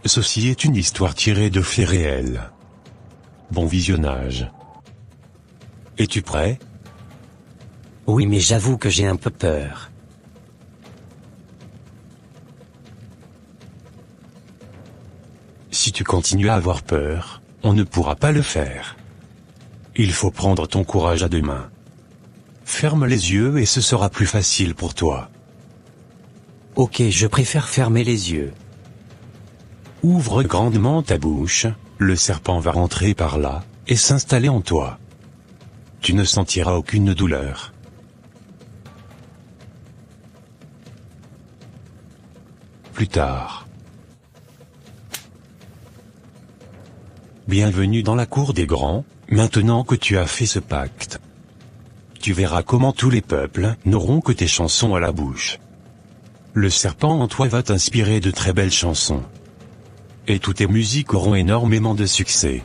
Ceci est une histoire tirée de faits réels. Bon visionnage. Es-tu prêt? Oui, mais j'avoue que j'ai un peu peur. Si tu continues à avoir peur, on ne pourra pas le faire. Il faut prendre ton courage à deux mains. Ferme les yeux et ce sera plus facile pour toi. Ok, je préfère fermer les yeux. Ouvre grandement ta bouche, le serpent va rentrer par là, et s'installer en toi. Tu ne sentiras aucune douleur. Plus tard. Bienvenue dans la cour des grands, maintenant que tu as fait ce pacte. Tu verras comment tous les peuples n'auront que tes chansons à la bouche. Le serpent en toi va t'inspirer de très belles chansons. Et toutes tes musiques auront énormément de succès.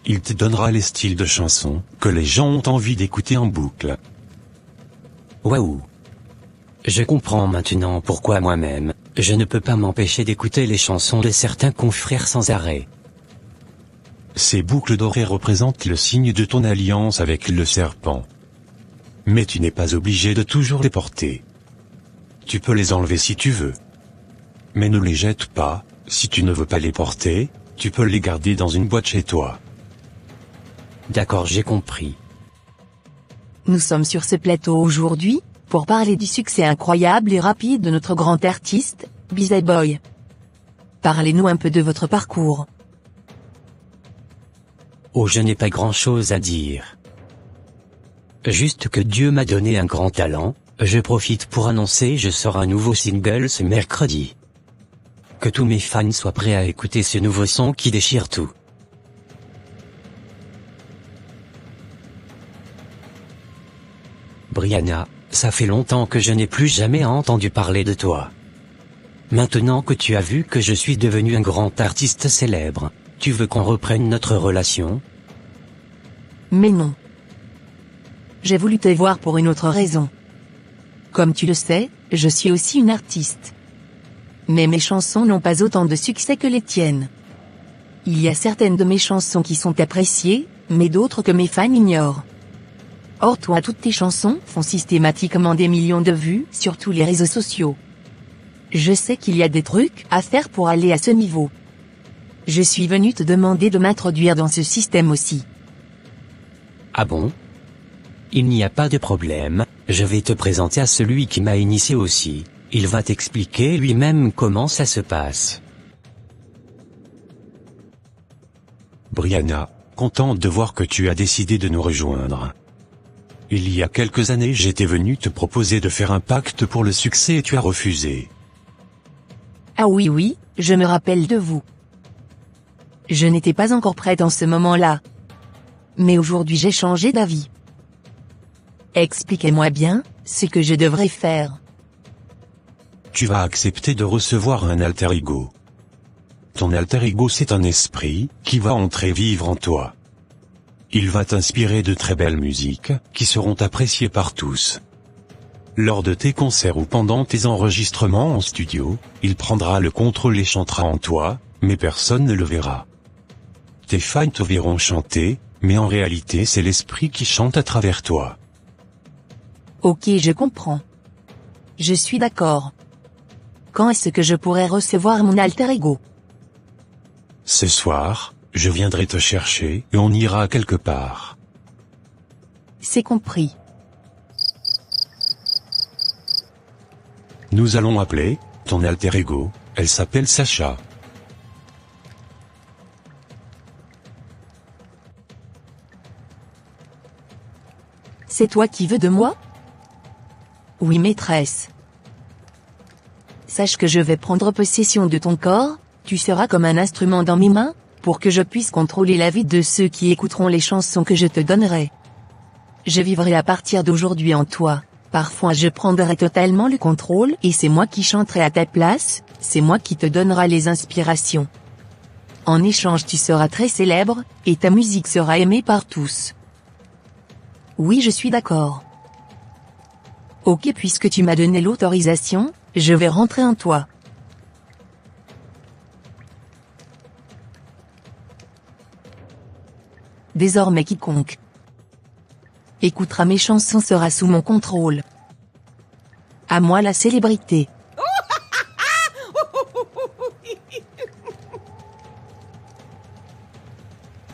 Il te donnera les styles de chansons que les gens ont envie d'écouter en boucle. Waouh! Je comprends maintenant pourquoi moi-même, je ne peux pas m'empêcher d'écouter les chansons de certains confrères sans arrêt. Ces boucles dorées représentent le signe de ton alliance avec le serpent. Mais tu n'es pas obligé de toujours les porter. Tu peux les enlever si tu veux. Mais ne les jette pas. Si tu ne veux pas les porter, tu peux les garder dans une boîte chez toi. D'accord, j'ai compris. Nous sommes sur ce plateau aujourd'hui, pour parler du succès incroyable et rapide de notre grand artiste, Bizay Boy. Parlez-nous un peu de votre parcours. Oh, je n'ai pas grand-chose à dire. Juste que Dieu m'a donné un grand talent, je profite pour annoncer je sors un nouveau single ce mercredi. Que tous mes fans soient prêts à écouter ce nouveau son qui déchire tout. Brianna, ça fait longtemps que je n'ai plus jamais entendu parler de toi. Maintenant que tu as vu que je suis devenu un grand artiste célèbre, tu veux qu'on reprenne notre relation? Mais non. J'ai voulu te voir pour une autre raison. Comme tu le sais, je suis aussi une artiste. Mais mes chansons n'ont pas autant de succès que les tiennes. Il y a certaines de mes chansons qui sont appréciées, mais d'autres que mes fans ignorent. Or toi, toutes tes chansons font systématiquement des millions de vues sur tous les réseaux sociaux. Je sais qu'il y a des trucs à faire pour aller à ce niveau. Je suis venu te demander de m'introduire dans ce système aussi. Ah bon? Il n'y a pas de problème, je vais te présenter à celui qui m'a initié aussi. Il va t'expliquer lui-même comment ça se passe. Brianna, contente de voir que tu as décidé de nous rejoindre. Il y a quelques années j'étais venu te proposer de faire un pacte pour le succès et tu as refusé. Ah oui, je me rappelle de vous. Je n'étais pas encore prête en ce moment-là. Mais aujourd'hui j'ai changé d'avis. Expliquez-moi bien, ce que je devrais faire. Tu vas accepter de recevoir un alter ego. Ton alter ego c'est un esprit qui va entrer vivre en toi. Il va t'inspirer de très belles musiques qui seront appréciées par tous. Lors de tes concerts ou pendant tes enregistrements en studio, il prendra le contrôle et chantera en toi, mais personne ne le verra. Tes fans te verront chanter, mais en réalité c'est l'esprit qui chante à travers toi. Ok, je comprends. Je suis d'accord. Quand est-ce que je pourrais recevoir mon alter ego? Ce soir, je viendrai te chercher et on ira quelque part. C'est compris. Nous allons appeler ton alter ego, elle s'appelle Sacha. C'est toi qui veux de moi? Oui, maîtresse. Sache que je vais prendre possession de ton corps, tu seras comme un instrument dans mes mains, pour que je puisse contrôler la vie de ceux qui écouteront les chansons que je te donnerai. Je vivrai à partir d'aujourd'hui en toi, parfois je prendrai totalement le contrôle et c'est moi qui chanterai à ta place, c'est moi qui te donnera les inspirations. En échange tu seras très célèbre, et ta musique sera aimée par tous. Oui, je suis d'accord. Ok, puisque tu m'as donné l'autorisation, je vais rentrer en toi. Désormais quiconque écoutera mes chansons sera sous mon contrôle. À moi la célébrité.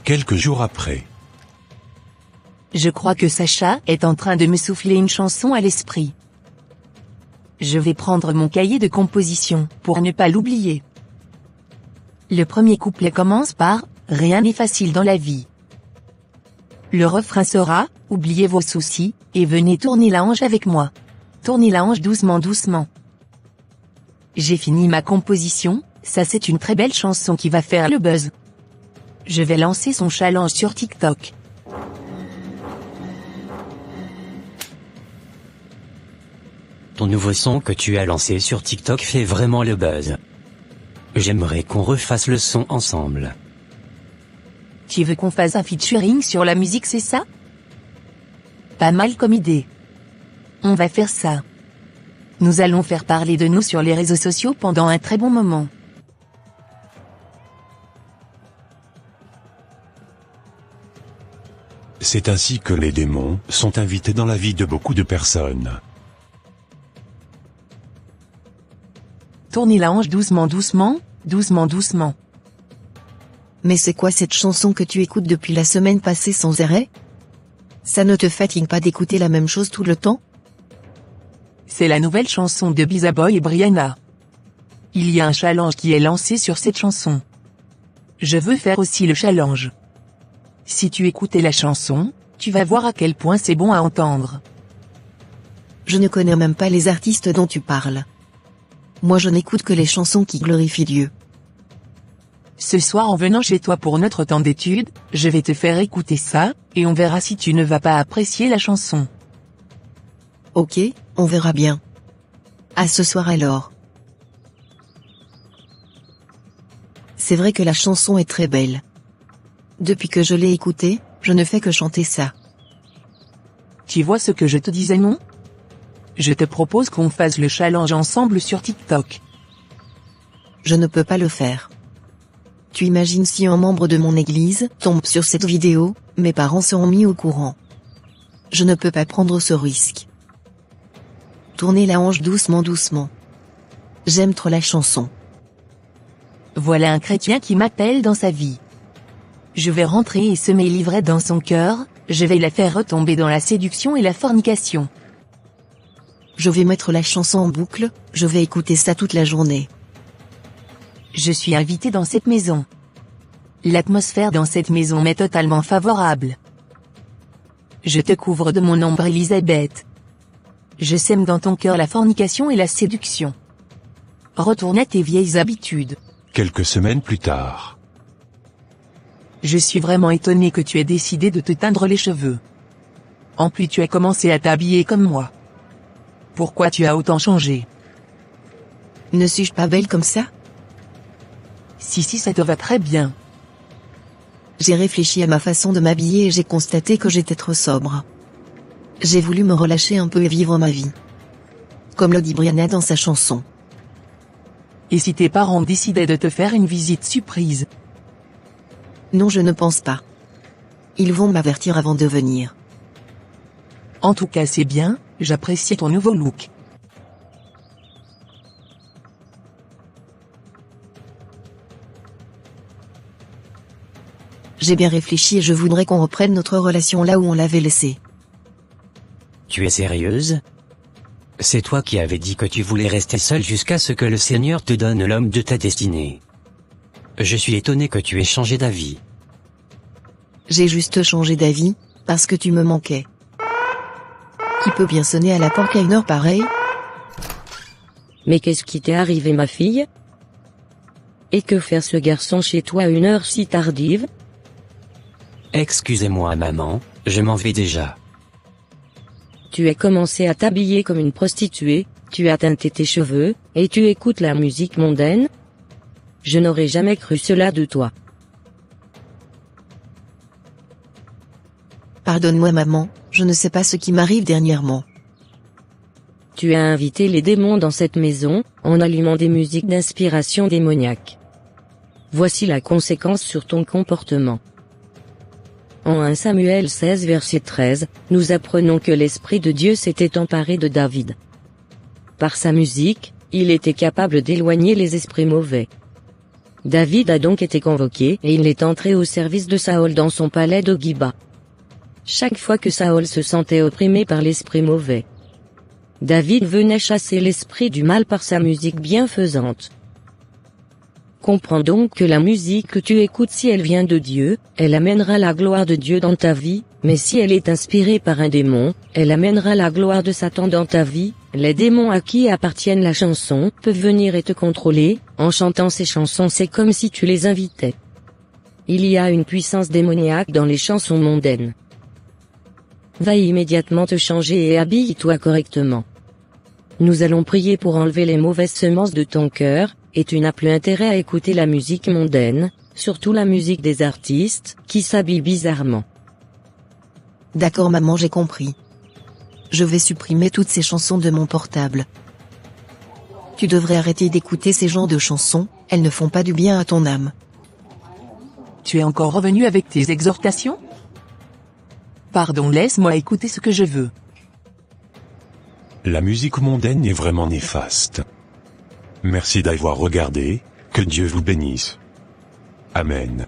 Quelques jours après. Je crois que Sacha est en train de me souffler une chanson à l'esprit. Je vais prendre mon cahier de composition pour ne pas l'oublier. Le premier couplet commence par « Rien n'est facile dans la vie ». Le refrain sera « Oubliez vos soucis, et venez tourner la hanche avec moi. Tournez la hanche doucement doucement ». J'ai fini ma composition, ça c'est une très belle chanson qui va faire le buzz. Je vais lancer son challenge sur TikTok. Ton nouveau son que tu as lancé sur TikTok fait vraiment le buzz. J'aimerais qu'on refasse le son ensemble. Tu veux qu'on fasse un featuring sur la musique, c'est ça? Pas mal comme idée. On va faire ça. Nous allons faire parler de nous sur les réseaux sociaux pendant un très bon moment. C'est ainsi que les démons sont invités dans la vie de beaucoup de personnes. Tournez la hanche doucement doucement, doucement doucement. Mais c'est quoi cette chanson que tu écoutes depuis la semaine passée sans arrêt? Ça ne te fatigue pas d'écouter la même chose tout le temps? C'est la nouvelle chanson de Bizza Boy et Brianna. Il y a un challenge qui est lancé sur cette chanson. Je veux faire aussi le challenge. Si tu écoutais la chanson, tu vas voir à quel point c'est bon à entendre. Je ne connais même pas les artistes dont tu parles. Moi je n'écoute que les chansons qui glorifient Dieu. Ce soir en venant chez toi pour notre temps d'étude, je vais te faire écouter ça, et on verra si tu ne vas pas apprécier la chanson. Ok, on verra bien. À ce soir alors. C'est vrai que la chanson est très belle. Depuis que je l'ai écoutée, je ne fais que chanter ça. Tu vois ce que je te disais, non? Je te propose qu'on fasse le challenge ensemble sur TikTok. Je ne peux pas le faire. Tu imagines si un membre de mon église tombe sur cette vidéo, mes parents seront mis au courant. Je ne peux pas prendre ce risque. Tournez la hanche doucement doucement. J'aime trop la chanson. Voilà un chrétien qui m'appelle dans sa vie. Je vais rentrer et semer l'ivresse dans son cœur, je vais la faire retomber dans la séduction et la fornication. Je vais mettre la chanson en boucle, je vais écouter ça toute la journée. Je suis invité dans cette maison. L'atmosphère dans cette maison m'est totalement favorable. Je te couvre de mon ombre, Elisabeth. Je sème dans ton cœur la fornication et la séduction. Retourne à tes vieilles habitudes. Quelques semaines plus tard. Je suis vraiment étonné que tu aies décidé de te teindre les cheveux. En plus tu as commencé à t'habiller comme moi. Pourquoi tu as autant changé? Ne suis-je pas belle comme ça? Si ça te va très bien. J'ai réfléchi à ma façon de m'habiller et j'ai constaté que j'étais trop sobre. J'ai voulu me relâcher un peu et vivre ma vie. Comme le dit Brianna dans sa chanson. Et si tes parents décidaient de te faire une visite surprise? Non, je ne pense pas. Ils vont m'avertir avant de venir. En tout cas c'est bien, j'apprécie ton nouveau look. J'ai bien réfléchi et je voudrais qu'on reprenne notre relation là où on l'avait laissée. Tu es sérieuse? C'est toi qui avais dit que tu voulais rester seule jusqu'à ce que le Seigneur te donne l'homme de ta destinée. Je suis étonné que tu aies changé d'avis. J'ai juste changé d'avis, parce que tu me manquais. Qui peut bien sonner à la porte à une heure pareille? Mais qu'est-ce qui t'est arrivé, ma fille? Et que faire ce garçon chez toi à une heure si tardive? Excusez-moi maman, je m'en vais déjà. Tu as commencé à t'habiller comme une prostituée, tu as teinté tes cheveux, et tu écoutes la musique mondaine? Je n'aurais jamais cru cela de toi. Pardonne-moi maman, je ne sais pas ce qui m'arrive dernièrement. Tu as invité les démons dans cette maison, en allumant des musiques d'inspiration démoniaque. Voici la conséquence sur ton comportement. En 1 Samuel 16 verset 13, nous apprenons que l'Esprit de Dieu s'était emparé de David. Par sa musique, il était capable d'éloigner les esprits mauvais. David a donc été convoqué et il est entré au service de Saül dans son palais de Giba. Chaque fois que Saül se sentait opprimé par l'esprit mauvais, David venait chasser l'esprit du mal par sa musique bienfaisante. Comprends donc que la musique que tu écoutes, si elle vient de Dieu, elle amènera la gloire de Dieu dans ta vie, mais si elle est inspirée par un démon, elle amènera la gloire de Satan dans ta vie. Les démons à qui appartiennent la chanson peuvent venir et te contrôler. En chantant ces chansons, c'est comme si tu les invitais. Il y a une puissance démoniaque dans les chansons mondaines. Va immédiatement te changer et habille-toi correctement. Nous allons prier pour enlever les mauvaises semences de ton cœur, et tu n'as plus intérêt à écouter la musique mondaine, surtout la musique des artistes, qui s'habillent bizarrement. D'accord maman, j'ai compris. Je vais supprimer toutes ces chansons de mon portable. Tu devrais arrêter d'écouter ces genres de chansons, elles ne font pas du bien à ton âme. Tu es encore revenu avec tes exhortations? Pardon, laisse-moi écouter ce que je veux. La musique mondaine est vraiment néfaste. Merci d'avoir regardé, que Dieu vous bénisse. Amen.